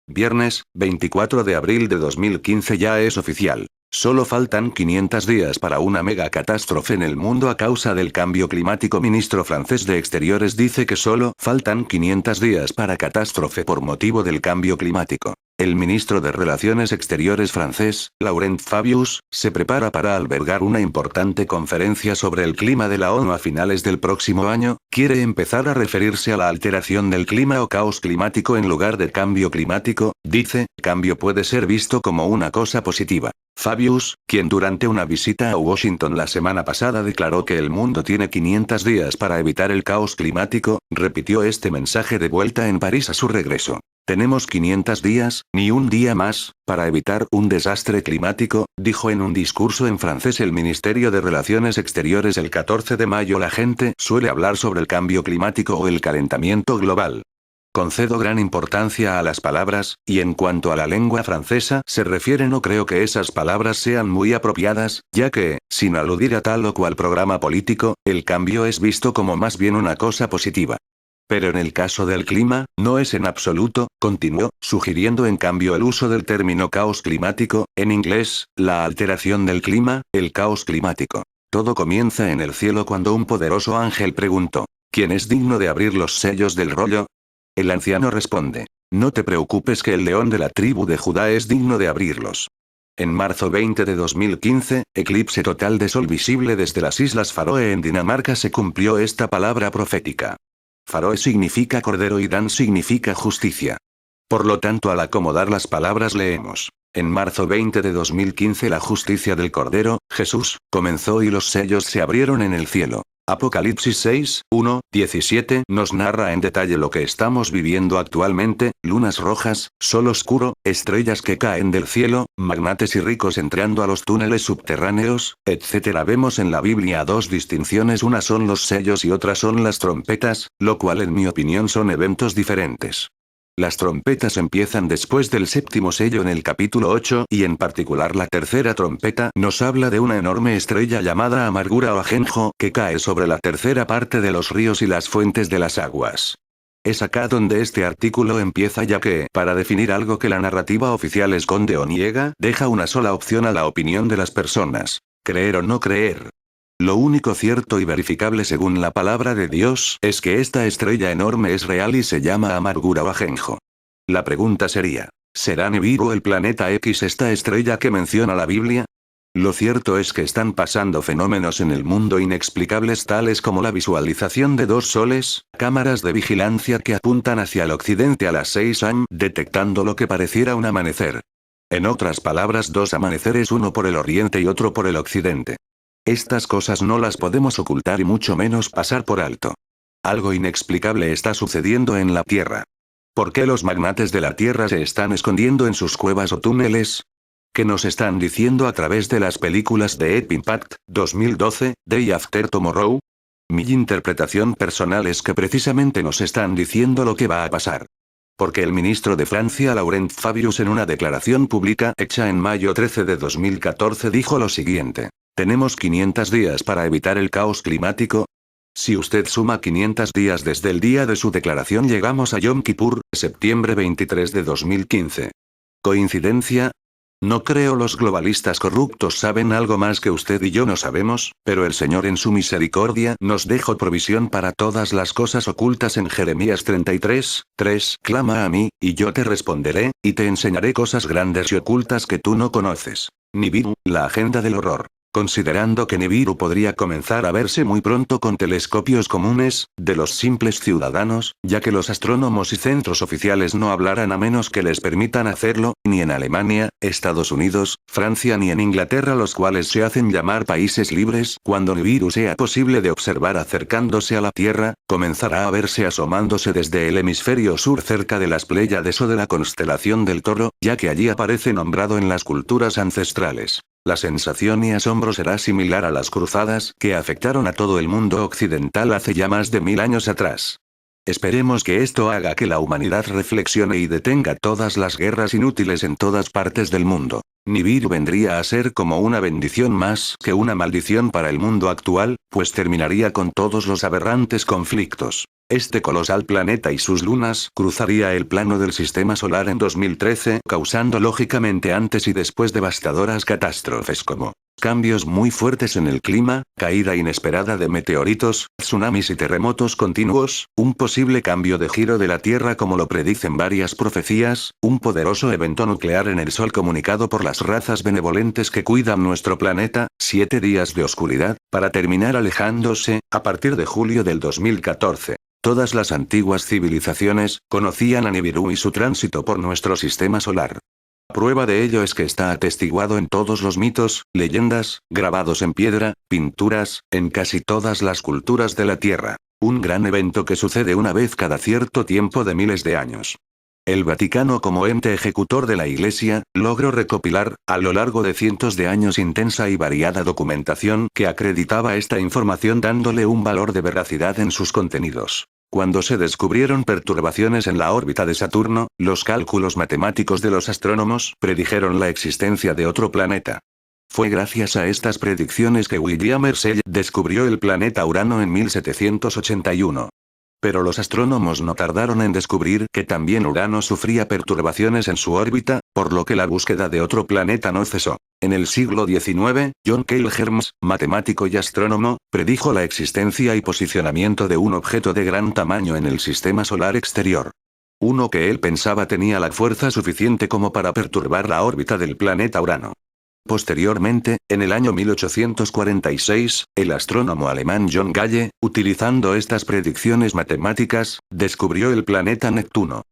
Viernes, 24 de abril de 2015 ya es oficial. Solo faltan 500 días para una mega catástrofe en el mundo a causa del cambio climático. Ministro francés de Exteriores dice que solo faltan 500 días para catástrofe por motivo del cambio climático. El ministro de Relaciones Exteriores francés, Laurent Fabius, se prepara para albergar una importante conferencia sobre el clima de la ONU a finales del próximo año. Quiere empezar a referirse a la alteración del clima o caos climático en lugar de cambio climático. Dice, cambio puede ser visto como una cosa positiva. Fabius, quien durante una visita a Washington la semana pasada declaró que el mundo tiene 500 días para evitar el caos climático, repitió este mensaje de vuelta en París a su regreso. Tenemos 500 días, ni un día más, para evitar un desastre climático, dijo en un discurso en francés el Ministerio de Relaciones Exteriores el 14 de mayo. La gente suele hablar sobre el cambio climático o el calentamiento global. Concedo gran importancia a las palabras, y en cuanto a la lengua francesa se refiere no creo que esas palabras sean muy apropiadas, ya que, sin aludir a tal o cual programa político, el cambio es visto como más bien una cosa positiva. Pero en el caso del clima, no es en absoluto, continuó, sugiriendo en cambio el uso del término caos climático, en inglés, la alteración del clima, el caos climático. Todo comienza en el cielo cuando un poderoso ángel preguntó, ¿quién es digno de abrir los sellos del rollo? El anciano responde, no te preocupes que el león de la tribu de Judá es digno de abrirlos. En marzo 20 de 2015, eclipse total de sol visible desde las Islas Faroe en Dinamarca, se cumplió esta palabra profética. Faroe significa cordero y Dan significa justicia. Por lo tanto, al acomodar las palabras leemos. En marzo 20 de 2015 la justicia del Cordero, Jesús, comenzó y los sellos se abrieron en el cielo. Apocalipsis 6, 1, 17 nos narra en detalle lo que estamos viviendo actualmente, lunas rojas, sol oscuro, estrellas que caen del cielo, magnates y ricos entrando a los túneles subterráneos, etc. Vemos en la Biblia dos distinciones, una son los sellos y otra son las trompetas, lo cual en mi opinión son eventos diferentes. Las trompetas empiezan después del séptimo sello en el capítulo 8 y en particular la tercera trompeta nos habla de una enorme estrella llamada amargura o ajenjo que cae sobre la tercera parte de los ríos y las fuentes de las aguas. Es acá donde este artículo empieza, ya que, para definir algo que la narrativa oficial esconde o niega, deja una sola opción a la opinión de las personas: creer o no creer. Lo único cierto y verificable según la palabra de Dios es que esta estrella enorme es real y se llama amargura o ajenjo. La pregunta sería, ¿será Nibiru el planeta X esta estrella que menciona la Biblia? Lo cierto es que están pasando fenómenos en el mundo inexplicables tales como la visualización de dos soles, cámaras de vigilancia que apuntan hacia el occidente a las 6 am, detectando lo que pareciera un amanecer. En otras palabras, dos amaneceres, uno por el oriente y otro por el occidente. Estas cosas no las podemos ocultar y mucho menos pasar por alto. Algo inexplicable está sucediendo en la Tierra. ¿Por qué los magnates de la Tierra se están escondiendo en sus cuevas o túneles? ¿Qué nos están diciendo a través de las películas de Deep Impact, 2012, Day After Tomorrow? Mi interpretación personal es que precisamente nos están diciendo lo que va a pasar. Porque el ministro de Francia Laurent Fabius en una declaración pública hecha en mayo 13 de 2014 dijo lo siguiente. Tenemos 500 días para evitar el caos climático. Si usted suma 500 días desde el día de su declaración llegamos a Yom Kippur, septiembre 23 de 2015. ¿Coincidencia? No creo. Los globalistas corruptos saben algo más que usted y yo no sabemos, pero el Señor en su misericordia nos dejó provisión para todas las cosas ocultas en Jeremías 33, 3. Clama a mí, y yo te responderé, y te enseñaré cosas grandes y ocultas que tú no conoces. Nibiru, la agenda del horror. Considerando que Nibiru podría comenzar a verse muy pronto con telescopios comunes, de los simples ciudadanos, ya que los astrónomos y centros oficiales no hablarán a menos que les permitan hacerlo, ni en Alemania, Estados Unidos, Francia ni en Inglaterra, los cuales se hacen llamar países libres. Cuando Nibiru sea posible de observar acercándose a la Tierra, comenzará a verse asomándose desde el hemisferio sur cerca de las Pléyades o de la constelación del Toro, ya que allí aparece nombrado en las culturas ancestrales. La sensación y asombro será similar a las cruzadas que afectaron a todo el mundo occidental hace ya más de 1000 años atrás. Esperemos que esto haga que la humanidad reflexione y detenga todas las guerras inútiles en todas partes del mundo. Nibiru vendría a ser como una bendición más que una maldición para el mundo actual, pues terminaría con todos los aberrantes conflictos. Este colosal planeta y sus lunas cruzaría el plano del sistema solar en 2013, causando lógicamente antes y después devastadoras catástrofes como cambios muy fuertes en el clima, caída inesperada de meteoritos, tsunamis y terremotos continuos, un posible cambio de giro de la Tierra como lo predicen varias profecías, un poderoso evento nuclear en el Sol comunicado por las razas benevolentes que cuidan nuestro planeta, 7 días de oscuridad, para terminar alejándose, a partir de julio del 2014. Todas las antiguas civilizaciones conocían a Nibiru y su tránsito por nuestro sistema solar. Prueba de ello es que está atestiguado en todos los mitos, leyendas, grabados en piedra, pinturas, en casi todas las culturas de la Tierra. Un gran evento que sucede una vez cada cierto tiempo de miles de años. El Vaticano como ente ejecutor de la Iglesia, logró recopilar, a lo largo de cientos de años intensa y variada documentación que acreditaba esta información dándole un valor de veracidad en sus contenidos. Cuando se descubrieron perturbaciones en la órbita de Saturno, los cálculos matemáticos de los astrónomos predijeron la existencia de otro planeta. Fue gracias a estas predicciones que William Herschel descubrió el planeta Urano en 1781. Pero los astrónomos no tardaron en descubrir que también Urano sufría perturbaciones en su órbita, por lo que la búsqueda de otro planeta no cesó. En el siglo XIX, John Kyle Hermes, matemático y astrónomo, predijo la existencia y posicionamiento de un objeto de gran tamaño en el sistema solar exterior. Uno que él pensaba tenía la fuerza suficiente como para perturbar la órbita del planeta Urano. Posteriormente, en el año 1846, el astrónomo alemán John Galle, utilizando estas predicciones matemáticas, descubrió el planeta Neptuno.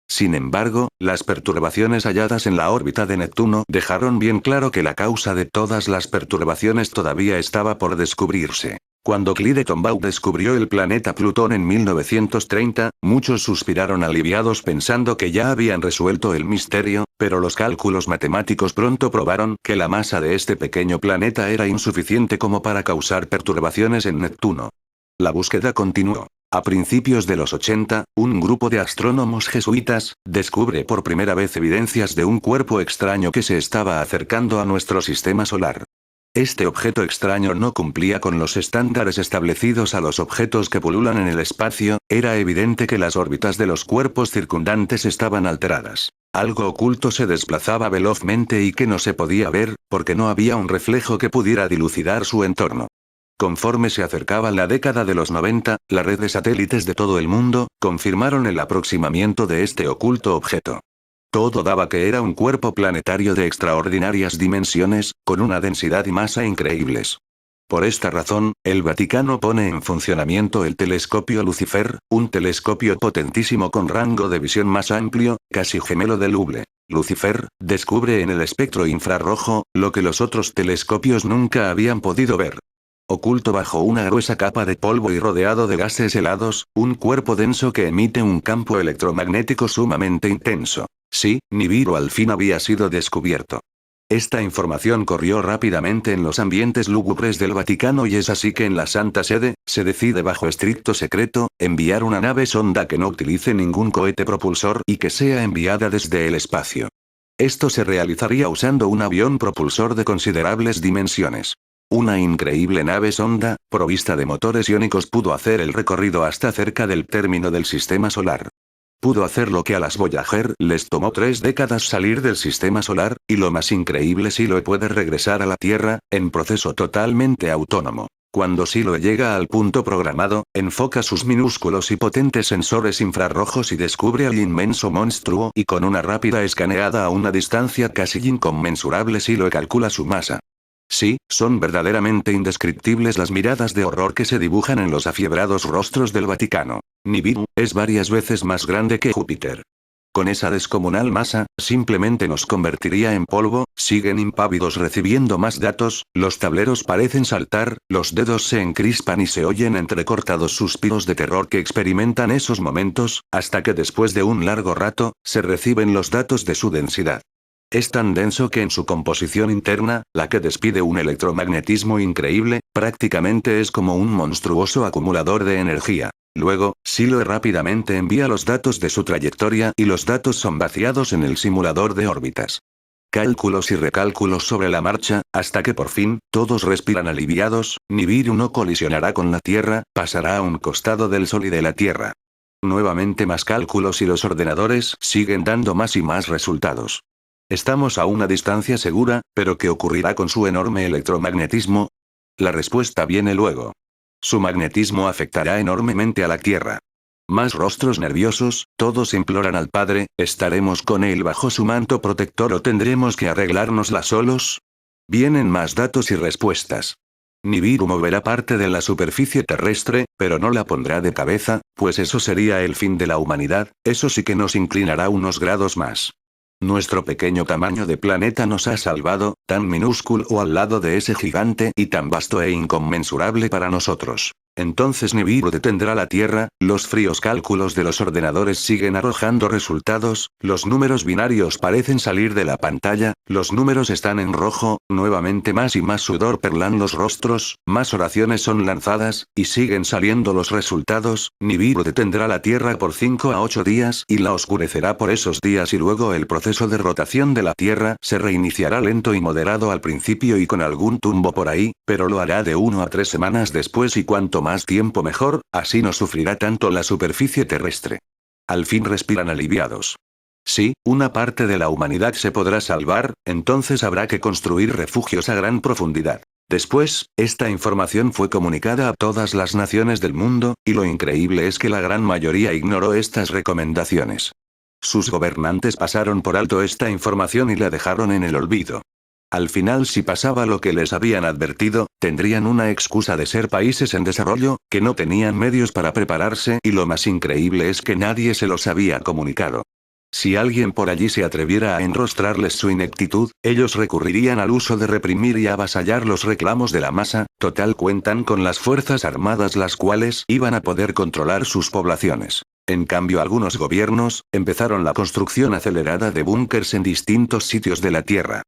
Sin embargo, las perturbaciones halladas en la órbita de Neptuno dejaron bien claro que la causa de todas las perturbaciones todavía estaba por descubrirse. Cuando Clyde Tombaugh descubrió el planeta Plutón en 1930, muchos suspiraron aliviados pensando que ya habían resuelto el misterio, pero los cálculos matemáticos pronto probaron que la masa de este pequeño planeta era insuficiente como para causar perturbaciones en Neptuno. La búsqueda continuó. A principios de los 80, un grupo de astrónomos jesuitas descubre por primera vez evidencias de un cuerpo extraño que se estaba acercando a nuestro sistema solar. Este objeto extraño no cumplía con los estándares establecidos a los objetos que pululan en el espacio, era evidente que las órbitas de los cuerpos circundantes estaban alteradas. Algo oculto se desplazaba velozmente y que no se podía ver, porque no había un reflejo que pudiera dilucidar su entorno. Conforme se acercaba la década de los 90, la red de satélites de todo el mundo confirmaron el aproximamiento de este oculto objeto. Todo daba que era un cuerpo planetario de extraordinarias dimensiones, con una densidad y masa increíbles. Por esta razón, el Vaticano pone en funcionamiento el telescopio Lucifer, un telescopio potentísimo con rango de visión más amplio, casi gemelo del Hubble. Lucifer descubre en el espectro infrarrojo lo que los otros telescopios nunca habían podido ver. Oculto bajo una gruesa capa de polvo y rodeado de gases helados, un cuerpo denso que emite un campo electromagnético sumamente intenso. Sí, Nibiru al fin había sido descubierto. Esta información corrió rápidamente en los ambientes lúgubres del Vaticano y es así que en la Santa Sede, se decide bajo estricto secreto, enviar una nave sonda que no utilice ningún cohete propulsor y que sea enviada desde el espacio. Esto se realizaría usando un avión propulsor de considerables dimensiones. Una increíble nave sonda, provista de motores iónicos, pudo hacer el recorrido hasta cerca del término del sistema solar. Pudo hacer lo que a las Voyager les tomó 3 décadas salir del sistema solar, y lo más increíble, Silo puede regresar a la Tierra, en proceso totalmente autónomo. Cuando Silo llega al punto programado, enfoca sus minúsculos y potentes sensores infrarrojos y descubre al inmenso monstruo, y con una rápida escaneada a una distancia casi inconmensurable Silo calcula su masa. Sí, son verdaderamente indescriptibles las miradas de horror que se dibujan en los afiebrados rostros del Vaticano. Nibiru es varias veces más grande que Júpiter. Con esa descomunal masa, simplemente nos convertiría en polvo. Siguen impávidos recibiendo más datos, los tableros parecen saltar, los dedos se encrispan y se oyen entrecortados suspiros de terror que experimentan esos momentos, hasta que después de un largo rato, se reciben los datos de su densidad. Es tan denso que en su composición interna, la que despide un electromagnetismo increíble, prácticamente es como un monstruoso acumulador de energía. Luego, Silo rápidamente envía los datos de su trayectoria y los datos son vaciados en el simulador de órbitas. cálculos y recálculos sobre la marcha, hasta que por fin, todos respiran aliviados, Nibiru no colisionará con la Tierra, pasará a un costado del Sol y de la Tierra. Nuevamente más cálculos y los ordenadores siguen dando más y más resultados. Estamos a una distancia segura, pero ¿qué ocurrirá con su enorme electromagnetismo? La respuesta viene luego. Su magnetismo afectará enormemente a la Tierra. Más rostros nerviosos, todos imploran al Padre, ¿estaremos con él bajo su manto protector o tendremos que arreglárnosla solos? Vienen más datos y respuestas. Nibiru moverá parte de la superficie terrestre, pero no la pondrá de cabeza, pues eso sería el fin de la humanidad, eso sí que nos inclinará unos grados más. Nuestro pequeño tamaño de planeta nos ha salvado, tan minúsculo al lado de ese gigante y tan vasto e inconmensurable para nosotros. Entonces Nibiru detendrá la Tierra, los fríos cálculos de los ordenadores siguen arrojando resultados, los números binarios parecen salir de la pantalla, los números están en rojo, nuevamente más y más sudor perlan los rostros, más oraciones son lanzadas, y siguen saliendo los resultados, Nibiru detendrá la Tierra por 5 a 8 días y la oscurecerá por esos días y luego el proceso de rotación de la Tierra se reiniciará lento y moderado al principio y con algún tumbo por ahí, pero lo hará de 1 a 3 semanas después y cuanto más tiempo mejor, así no sufrirá tanto la superficie terrestre. Al fin respiran aliviados. Sí, una parte de la humanidad se podrá salvar, entonces habrá que construir refugios a gran profundidad. Después, esta información fue comunicada a todas las naciones del mundo, y lo increíble es que la gran mayoría ignoró estas recomendaciones. Sus gobernantes pasaron por alto esta información y la dejaron en el olvido. Al final, si pasaba lo que les habían advertido, tendrían una excusa de ser países en desarrollo, que no tenían medios para prepararse y lo más increíble es que nadie se los había comunicado. Si alguien por allí se atreviera a enrostrarles su ineptitud, ellos recurrirían al uso de reprimir y avasallar los reclamos de la masa, total cuentan con las fuerzas armadas las cuales iban a poder controlar sus poblaciones. En cambio algunos gobiernos, empezaron la construcción acelerada de búnkers en distintos sitios de la Tierra.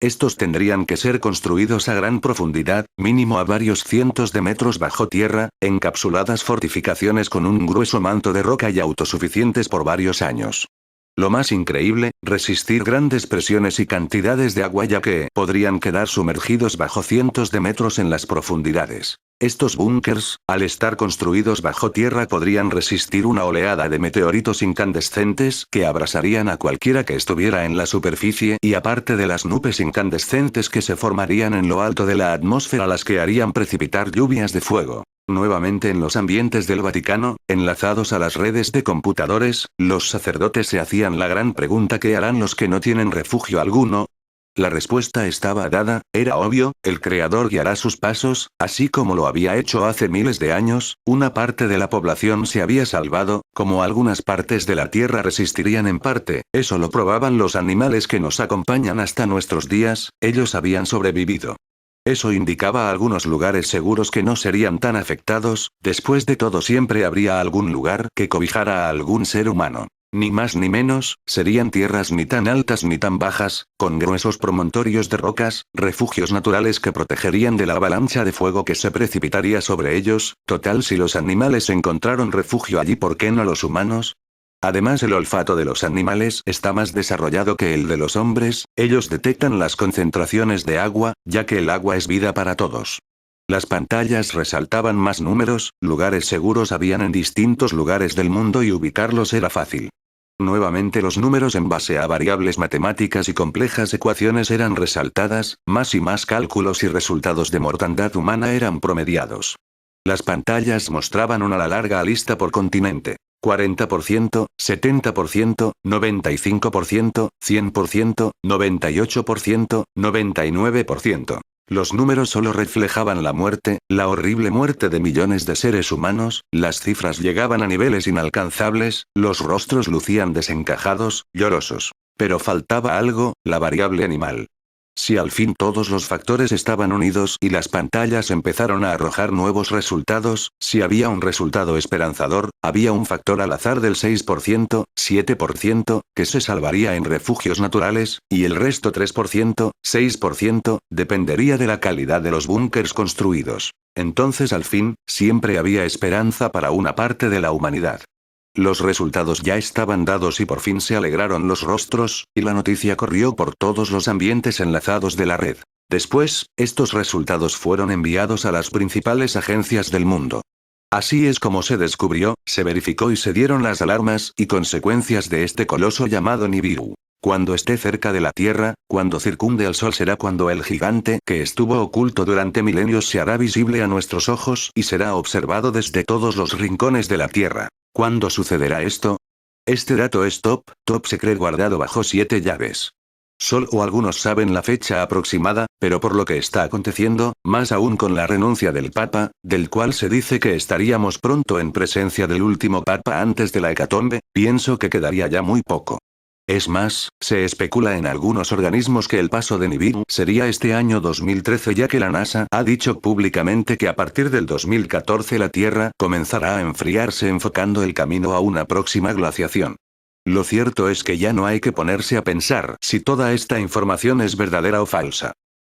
Estos tendrían que ser construidos a gran profundidad, mínimo a varios cientos de metros bajo tierra, encapsuladas fortificaciones con un grueso manto de roca y autosuficientes por varios años. Lo más increíble, resistir grandes presiones y cantidades de agua ya que podrían quedar sumergidos bajo cientos de metros en las profundidades. Estos búnkers, al estar construidos bajo tierra podrían resistir una oleada de meteoritos incandescentes que abrasarían a cualquiera que estuviera en la superficie y aparte de las nubes incandescentes que se formarían en lo alto de la atmósfera las que harían precipitar lluvias de fuego. Nuevamente en los ambientes del Vaticano, enlazados a las redes de computadores, los sacerdotes se hacían la gran pregunta: ¿qué harán los que no tienen refugio alguno? La respuesta estaba dada, era obvio, el Creador guiará sus pasos, así como lo había hecho hace miles de años, una parte de la población se había salvado, como algunas partes de la Tierra resistirían en parte, eso lo probaban los animales que nos acompañan hasta nuestros días, ellos habían sobrevivido. Eso indicaba algunos lugares seguros que no serían tan afectados, después de todo siempre habría algún lugar que cobijara a algún ser humano. Ni más ni menos, serían tierras ni tan altas ni tan bajas, con gruesos promontorios de rocas, refugios naturales que protegerían de la avalancha de fuego que se precipitaría sobre ellos, total si los animales encontraron refugio allí, ¿por qué no los humanos? Además el olfato de los animales está más desarrollado que el de los hombres, ellos detectan las concentraciones de agua, ya que el agua es vida para todos. Las pantallas resaltaban más números, lugares seguros habían en distintos lugares del mundo y ubicarlos era fácil. Nuevamente los números en base a variables matemáticas y complejas ecuaciones eran resaltadas, más y más cálculos y resultados de mortandad humana eran promediados. Las pantallas mostraban una larga lista por continente. 40%, 70%, 95%, 100%, 98%, 99%. Los números solo reflejaban la muerte, la horrible muerte de millones de seres humanos, las cifras llegaban a niveles inalcanzables, los rostros lucían desencajados, llorosos. Pero faltaba algo, la variable animal. Si al fin todos los factores estaban unidos y las pantallas empezaron a arrojar nuevos resultados, si había un resultado esperanzador, había un factor al azar del 6%, 7%, que se salvaría en refugios naturales, y el resto 3%, 6%, dependería de la calidad de los búnkers construidos. Entonces al fin, siempre había esperanza para una parte de la humanidad. Los resultados ya estaban dados y por fin se alegraron los rostros, y la noticia corrió por todos los ambientes enlazados de la red. Después, estos resultados fueron enviados a las principales agencias del mundo. Así es como se descubrió, se verificó y se dieron las alarmas y consecuencias de este coloso llamado Nibiru. Cuando esté cerca de la Tierra, cuando circunde al Sol será cuando el gigante que estuvo oculto durante milenios se hará visible a nuestros ojos y será observado desde todos los rincones de la Tierra. ¿Cuándo sucederá esto? Este dato es top secret guardado bajo 7 llaves. Solo algunos saben la fecha aproximada, pero por lo que está aconteciendo, más aún con la renuncia del Papa, del cual se dice que estaríamos pronto en presencia del último Papa antes de la hecatombe, pienso que quedaría ya muy poco. Es más, se especula en algunos organismos que el paso de Nibiru sería este año 2013 ya que la NASA ha dicho públicamente que a partir del 2014 la Tierra comenzará a enfriarse enfocando el camino a una próxima glaciación. Lo cierto es que ya no hay que ponerse a pensar si toda esta información es verdadera o falsa.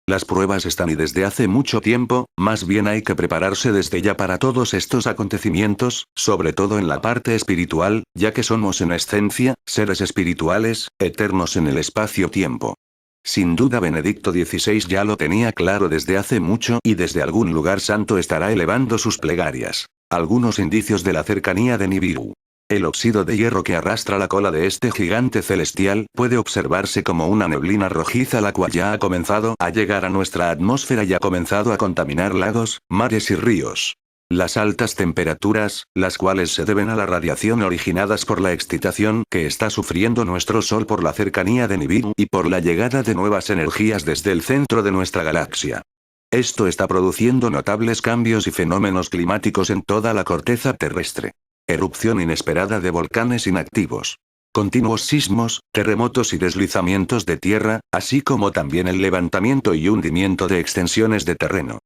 Las pruebas están y desde hace mucho tiempo, más bien hay que prepararse desde ya para todos estos acontecimientos, sobre todo en la parte espiritual, ya que somos en esencia, seres espirituales, eternos en el espacio-tiempo. Sin duda Benedicto XVI ya lo tenía claro desde hace mucho y desde algún lugar santo estará elevando sus plegarias. Algunos indicios de la cercanía de Nibiru. El óxido de hierro que arrastra la cola de este gigante celestial puede observarse como una neblina rojiza la cual ya ha comenzado a llegar a nuestra atmósfera y ha comenzado a contaminar lagos, mares y ríos. Las altas temperaturas, las cuales se deben a la radiación originadas por la excitación que está sufriendo nuestro Sol por la cercanía de Nibiru y por la llegada de nuevas energías desde el centro de nuestra galaxia. Esto está produciendo notables cambios y fenómenos climáticos en toda la corteza terrestre. Erupción inesperada de volcanes inactivos. Continuos sismos, terremotos y deslizamientos de tierra, así como también el levantamiento y hundimiento de extensiones de terreno.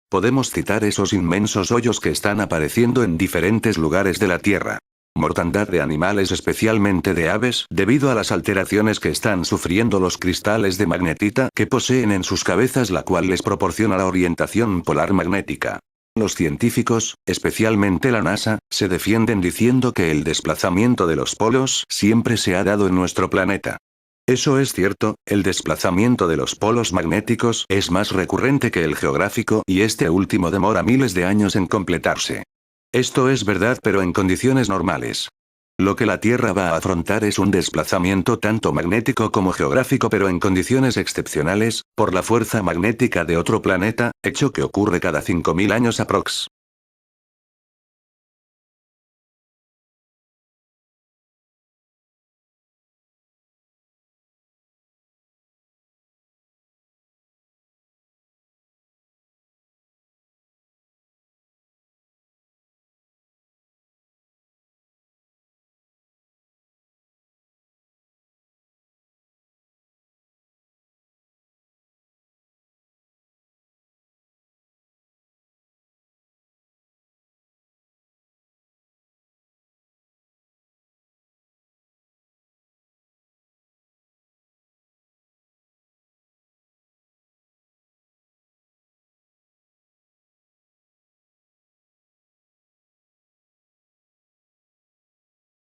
Podemos citar esos inmensos hoyos que están apareciendo en diferentes lugares de la Tierra. Mortandad de animales especialmente de aves debido a las alteraciones que están sufriendo los cristales de magnetita que poseen en sus cabezas la cual les proporciona la orientación polar magnética. Los científicos, especialmente la NASA, se defienden diciendo que el desplazamiento de los polos siempre se ha dado en nuestro planeta. Eso es cierto, el desplazamiento de los polos magnéticos es más recurrente que el geográfico y este último demora miles de años en completarse. Esto es verdad pero en condiciones normales. Lo que la Tierra va a afrontar es un desplazamiento tanto magnético como geográfico pero en condiciones excepcionales, por la fuerza magnética de otro planeta, hecho que ocurre cada 5000 años aprox.